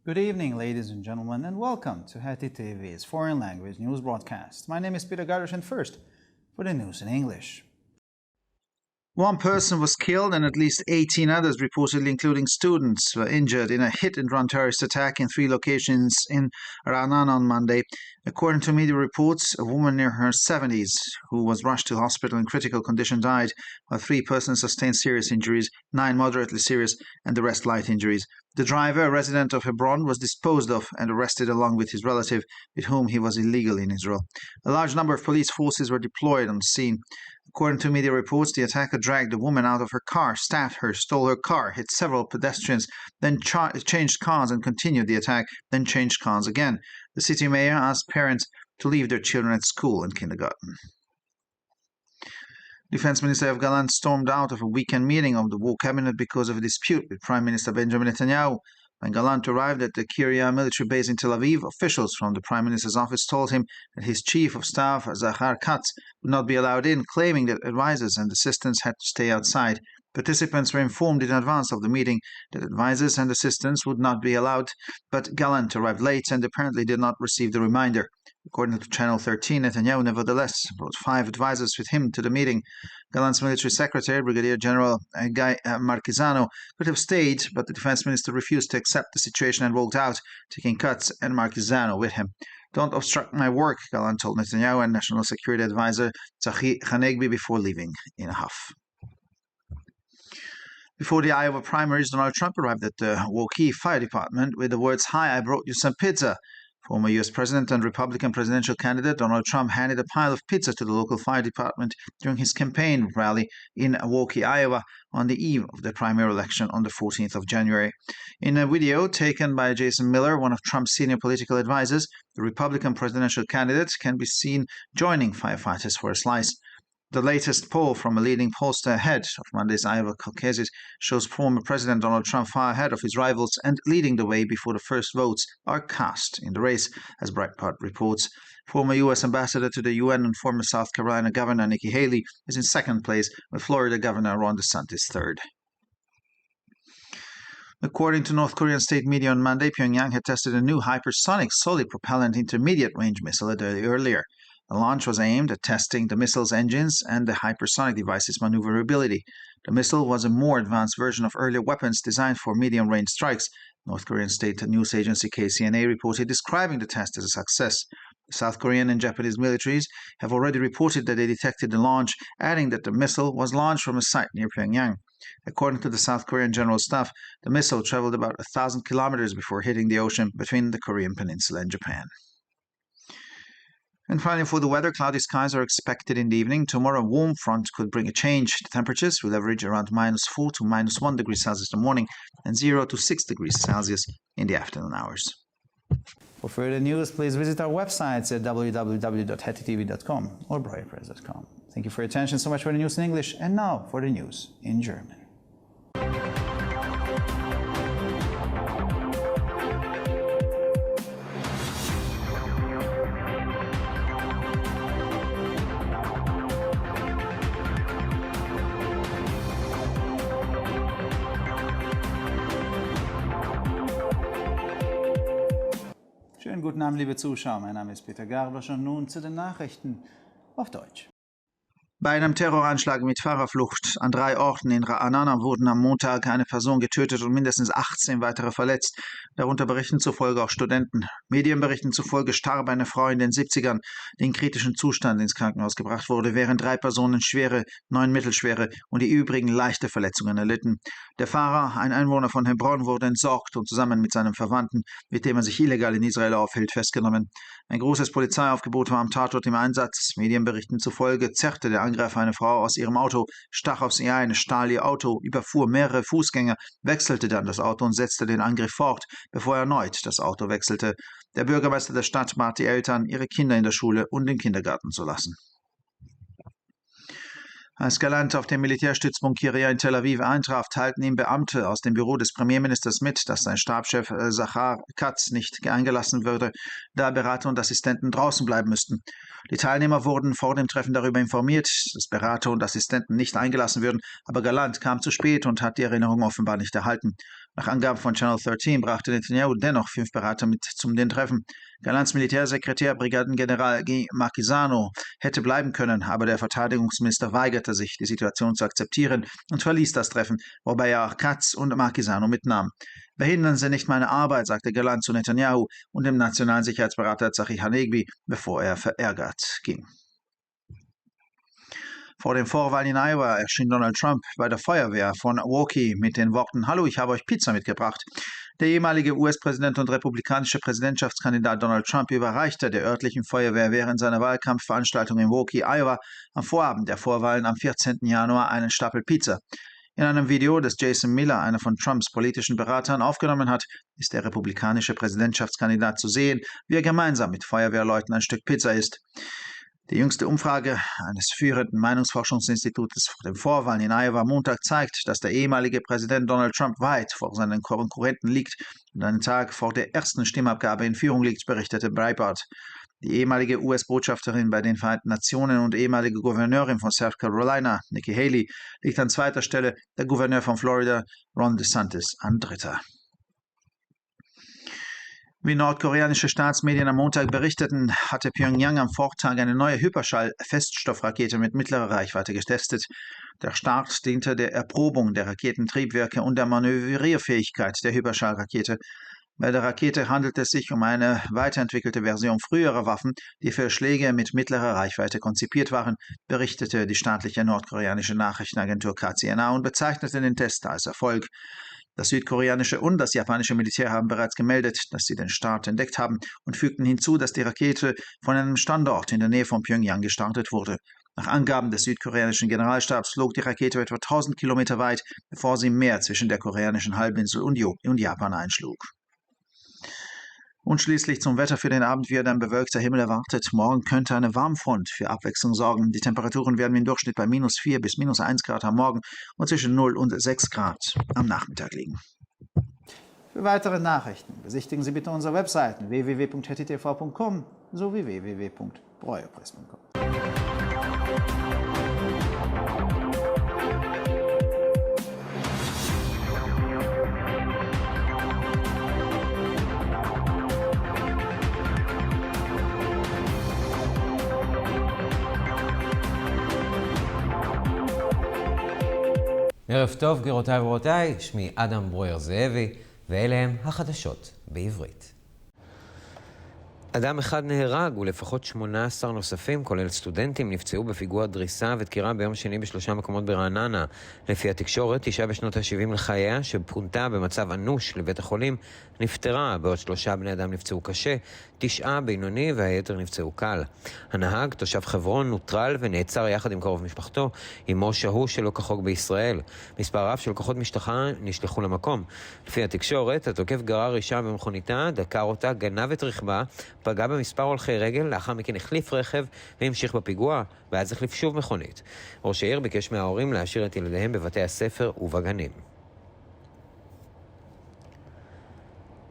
Good evening, ladies and gentlemen, and welcome to Heti TV's foreign language news broadcast. My name is Peter Gardosh, and first, for the news in English. One person was killed and at least 18 others, reportedly including students, were injured in a hit-and-run terrorist attack in 3 locations in Ra'anana on Monday. According to media reports, a woman near her 70s who was rushed to hospital in critical condition died, while 3 persons sustained serious injuries, 9 moderately serious, and the rest light injuries. The driver, a resident of Hebron, was disposed of and arrested along with his relative, with whom he was illegally in Israel. A large number of police forces were deployed on the scene. According to media reports, the attacker dragged the woman out of her car, stabbed her, stole her car, hit several pedestrians, then changed cars and continued the attack, then changed cars again. The city mayor asked parents to leave their children at school and kindergarten. Defense Minister Yoav Gallant stormed out of a weekend meeting of the war cabinet because of a dispute with Prime Minister Benjamin Netanyahu. When Gallant arrived at the Kiryat military base in Tel Aviv, officials from the Prime Minister's office told him that his chief of staff, Zachar Katz, would not be allowed in, claiming that advisors and assistants had to stay outside. Participants were informed in advance of the meeting that advisors and assistants would not be allowed, but Gallant arrived late and apparently did not receive the reminder. According to Channel 13, Netanyahu nevertheless brought 5 advisors with him to the meeting. Gallant's military secretary, Brigadier General Guy Marquisano, could have stayed, but the defense minister refused to accept the situation and walked out, taking Katz and Marquisano with him. "Don't obstruct my work," Gallant told Netanyahu and National Security Advisor Tzachi Hanegbi before leaving in a huff. Before the Iowa primaries, Donald Trump arrived at the Waukee Fire Department with the words, "Hi, I brought you some pizza." Former U.S. President and Republican presidential candidate Donald Trump handed a pile of pizza to the local fire department during his campaign rally in Waukee, Iowa, on the eve of the primary election on the 14th of January. In a video taken by Jason Miller, one of Trump's senior political advisors, the Republican presidential candidate can be seen joining firefighters for a slice. The latest poll from a leading pollster ahead of Monday's Iowa caucuses shows former President Donald Trump far ahead of his rivals and leading the way before the first votes are cast in the race, as Breitbart reports. Former U.S. Ambassador to the UN and former South Carolina Governor Nikki Haley is in second place, with Florida Governor Ron DeSantis third. According to North Korean state media on Monday, Pyongyang had tested a new hypersonic solid propellant intermediate-range missile a day earlier. The launch was aimed at testing the missile's engines and the hypersonic device's maneuverability. The missile was a more advanced version of earlier weapons designed for medium-range strikes. North Korean state news agency KCNA reported describing the test as a success. The South Korean and Japanese militaries have already reported that they detected the launch, adding that the missile was launched from a site near Pyongyang. According to the South Korean General Staff, the missile traveled about 1,000 kilometers before hitting the ocean between the Korean Peninsula and Japan. And finally, for the weather, cloudy skies are expected in the evening. Tomorrow, a warm front could bring a change. The temperatures will average around -4 to -1 degrees Celsius in the morning and 0 to 6 degrees Celsius in the afternoon hours. For further news, please visit our websites at www.hetitv.com or breuerpress.com. Thank you for your attention. So much for the news in English. And now for the news in German. Schönen guten Abend, liebe Zuschauer. Mein Name ist Peter Gardosh und nun zu den Nachrichten auf Deutsch. Bei einem Terroranschlag mit Fahrerflucht an 3 Orten in Ra'anana wurden am Montag eine Person getötet und mindestens 18 weitere verletzt, darunter Berichten zufolge auch Studenten. Medienberichten zufolge starb eine Frau in den 70ern, die in kritischem Zustand ins Krankenhaus gebracht wurde, während 3 Personen schwere, 9 mittelschwere und die übrigen leichte Verletzungen erlitten. Der Fahrer, ein Einwohner von Hebron, wurde entsorgt und zusammen mit seinem Verwandten, mit dem er sich illegal in Israel aufhält, festgenommen. Ein großes Polizeiaufgebot war am Tatort im Einsatz. Medienberichten zufolge zerrte der Angreifer eine Frau aus ihrem Auto, stach auf sie ein, stahl ihr Auto, überfuhr mehrere Fußgänger, wechselte dann das Auto und setzte den Angriff fort, bevor er erneut das Auto wechselte. Der Bürgermeister der Stadt bat die Eltern, ihre Kinder in der Schule und im Kindergarten zu lassen. Als Gallant auf dem Militärstützpunkt Kiryat in Tel Aviv eintraf, teilten ihm Beamte aus dem Büro des Premierministers mit, dass sein Stabschef Zachar Katz nicht eingelassen würde, da Berater und Assistenten draußen bleiben müssten. Die Teilnehmer wurden vor dem Treffen darüber informiert, dass Berater und Assistenten nicht eingelassen würden, aber Gallant kam zu spät und hat die Erinnerung offenbar nicht erhalten. Nach Angaben von Channel 13 brachte Netanyahu dennoch 5 Berater mit zum den Treffen. Gallants Militärsekretär Brigadengeneral Guy Marquisano hätte bleiben können, aber der Verteidigungsminister weigerte sich, die Situation zu akzeptieren und verließ das Treffen, wobei er auch Katz und Marquisano mitnahm. Behindern Sie nicht meine Arbeit, sagte Gallant zu Netanyahu und dem nationalen Sicherheitsberater Tzachi Hanegbi, bevor er verärgert ging. Vor den Vorwahlen in Iowa erschien Donald Trump bei der Feuerwehr von Milwaukee mit den Worten: Hallo, ich habe euch Pizza mitgebracht. Der ehemalige US-Präsident und republikanische Präsidentschaftskandidat Donald Trump überreichte der örtlichen Feuerwehr während seiner Wahlkampfveranstaltung in Milwaukee, Iowa, am Vorabend der Vorwahlen am 14. Januar einen Stapel Pizza. In einem Video, das Jason Miller, einer von Trumps politischen Beratern, aufgenommen hat, ist der republikanische Präsidentschaftskandidat zu sehen, wie er gemeinsam mit Feuerwehrleuten ein Stück Pizza isst. Die jüngste Umfrage eines führenden Meinungsforschungsinstitutes vor den Vorwahlen in Iowa Montag zeigt, dass der ehemalige Präsident Donald Trump weit vor seinen Konkurrenten liegt und einen Tag vor der ersten Stimmabgabe in Führung liegt, berichtete Breitbart. Die ehemalige US-Botschafterin bei den Vereinten Nationen und ehemalige Gouverneurin von South Carolina, Nikki Haley, liegt an zweiter Stelle, der Gouverneur von Florida, Ron DeSantis, an dritter. Wie nordkoreanische Staatsmedien am Montag berichteten, hatte Pyongyang am Vortag eine neue Hyperschall-Feststoffrakete mit mittlerer Reichweite getestet. Der Start diente der Erprobung der Raketentriebwerke und der Manövrierfähigkeit der Hyperschallrakete. Bei der Rakete handelt es sich um eine weiterentwickelte Version früherer Waffen, die für Schläge mit mittlerer Reichweite konzipiert waren, berichtete die staatliche nordkoreanische Nachrichtenagentur KCNA und bezeichnete den Test als Erfolg. Das südkoreanische und das japanische Militär haben bereits gemeldet, dass sie den Start entdeckt haben und fügten hinzu, dass die Rakete von einem Standort in der Nähe von Pyongyang gestartet wurde. Nach Angaben des südkoreanischen Generalstabs flog die Rakete etwa 1000 Kilometer weit, bevor sie im Meer zwischen der koreanischen Halbinsel und Japan einschlug. Und schließlich zum Wetter für den Abend wird ein bewölkter Himmel erwartet. Morgen könnte eine Warmfront für Abwechslung sorgen. Die Temperaturen werden im Durchschnitt bei -4 bis -1 Grad am Morgen und zwischen 0 und 6 Grad am Nachmittag liegen. Für weitere Nachrichten besichtigen Sie bitte unsere Webseiten www.hettitv.com sowie www.breuerpress.com. ערב טוב, גבירותיי ורבותיי, שמי אדם ברויר זאבי, ואלה הם החדשות בעברית. אדם אחד נהרג ולפחות 18 נוספים, כולל סטודנטים, נפצעו בפיגוע דריסה ודקירה ביום שני ב3 מקומות ברעננה. לפי התקשורת, אישה בשנות ה-70 לחייה, שפונתה במצב אנוש לבית החולים, נפטרה, בעוד 3 בני אדם נפצעו קשה, 9 בינוני והיתר נפצעו קל. הנהג, תושב חברון, נוטרל ונעצר יחד עם קרוב משפחתו, עמו שהו שלא כחוק בישראל. מספר רב של כוחות משטרה נשלחו למקום. לפי התקשורת, התוקף גרר אישה במכוניתה, דקר אותה, גנב את רכבה, פגע במספר הולכי רגל, לאחר מכן החליף רכב והמשיך בפיגוע, ואז החליף שוב מכונית. ראש העיר ביקש מההורים להשאיר את ילדיהם בבתי הספר ובגנים.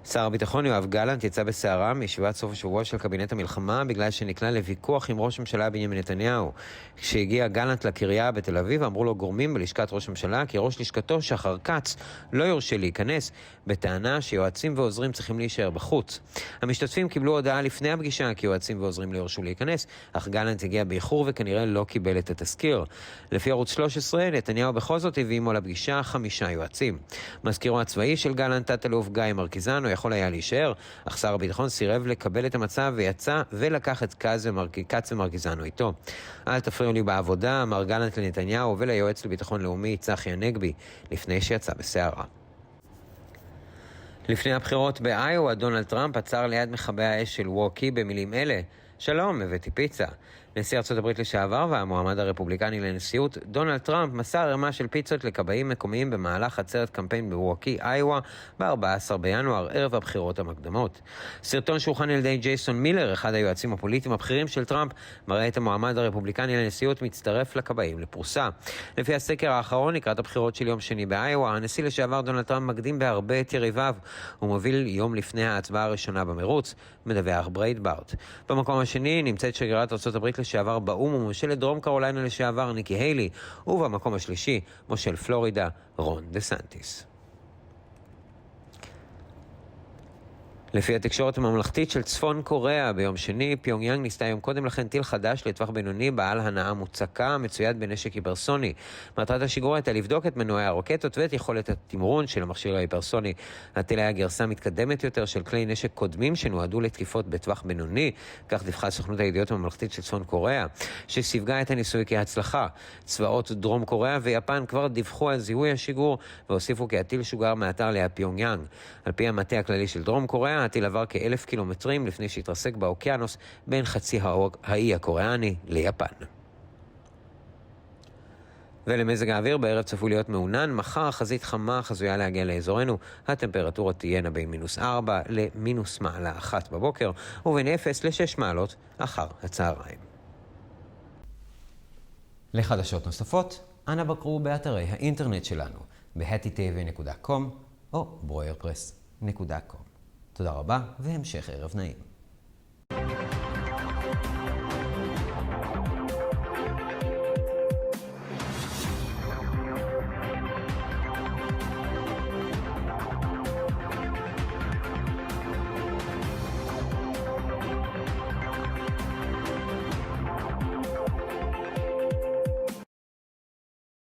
שר הביטחון יואב גלנט יצא בסערה מישיבת סוף השבוע של קבינט המלחמה בגלל שנקלע לוויכוח עם ראש הממשלה בנימין נתניהו. כשהגיע גלנט לקריה בתל אביב אמרו לו גורמים בלשכת ראש הממשלה כי ראש לשכתו שחר כץ לא יורשה להיכנס, בטענה שיועצים ועוזרים צריכים להישאר בחוץ. המשתתפים קיבלו הודעה לפני הפגישה כי יועצים ועוזרים לא יורשו להיכנס, אך גלנט הגיע באיחור וכנראה לא קיבל את התזכיר. לפי ערוץ 13 נתניהו בכל זאת הביא עמו לפגישה 5 יועצים. מזכירו הצבאי של גלנט תת-אלוף גיא מרקיזנו יכול היה להישאר, אך שר הביטחון סירב לקבל את המצב ויצא ולקח את כץ ומרקיזנו איתו. אל תפריעו לי בעבודה, אמר גלנט לנתניהו וליועץ לביטחון לאומי צחי הנגבי לפני שיצא בסערה. לפני הבחירות באיואה, דונלד טראמפ עצר ליד מכבי האש של ווקי במילים אלה: שלום, הבאתי פיצה. נשיא ארצות הברית לשעבר והמועמד הרפובליקני לנשיאות דונלד טראמפ מסר ערמה של פיצות לכבאים מקומיים במהלך עצרת קמפיין בווקי, איואה, ב-14 בינואר, ערב הבחירות המקדמות. סרטון שהוכן על ידי ג'ייסון מילר, אחד היועצים הפוליטיים הבכירים של טראמפ, מראה את המועמד הרפובליקני לנשיאות מצטרף לכבאים לפרוסה. לפי הסקר האחרון, לקראת הבחירות של יום שני באיואה, הנשיא לשעבר דונלד טראמפ מקדים בהרבה את יריביו. הוא מוביל יום לפני ההצבעה הראשונה במרוץ, מדווח ברייטברט. במקום השני נמצאת שגרירת ארצות הברית לשעבר באום וממשלת דרום קרוליינה לשעבר ניקי היילי, ובמקום השלישי מושל פלורידה רון דה סנטיס. לפי התקשורת הממלכתית של צפון קוריאה ביום שני, פיונגיאנג ניסתה יום קודם לכן טיל חדש לטווח בינוני בעל הנעה מוצקה מצויד בנשק היפרסוני. מטרת השיגור הייתה לבדוק את מנועי הרוקטות ואת יכולת התמרון של המכשיר ההיפרסוני. הטיל היה גרסה מתקדמת יותר של כלי נשק קודמים שנועדו לתקיפות בטווח בינוני, כך דיווחה סוכנות הידיעות הממלכתית של צפון קוריאה, שסיווגה את הניסוי כהצלחה. צבאות דרום קוריאה ויפן כבר דיווחו על זיהוי השיגור והוסיפו כי הטיל שוגר מאתר ליד פיונגיאנג. על פי המטה הכללי של דרום קוריאה, הטיל עבר כ1,000 קילומטרים לפני שהתרסק באוקיינוס בין חצי האי הקוריאני ליפן. ולמזג האוויר, בערב צפוי להיות מעונן, מחר חזית חמה חזויה להגיע לאזורנו, הטמפרטורה תהיינה בין -4 ל-1 בבוקר, ובין 0 ל-6 מעלות אחר הצהריים. לחדשות נוספות, אנא בקרו באתרי האינטרנט שלנו, ב-hattitv.com או broyerpress.com. תודה רבה והמשך ערב נעים.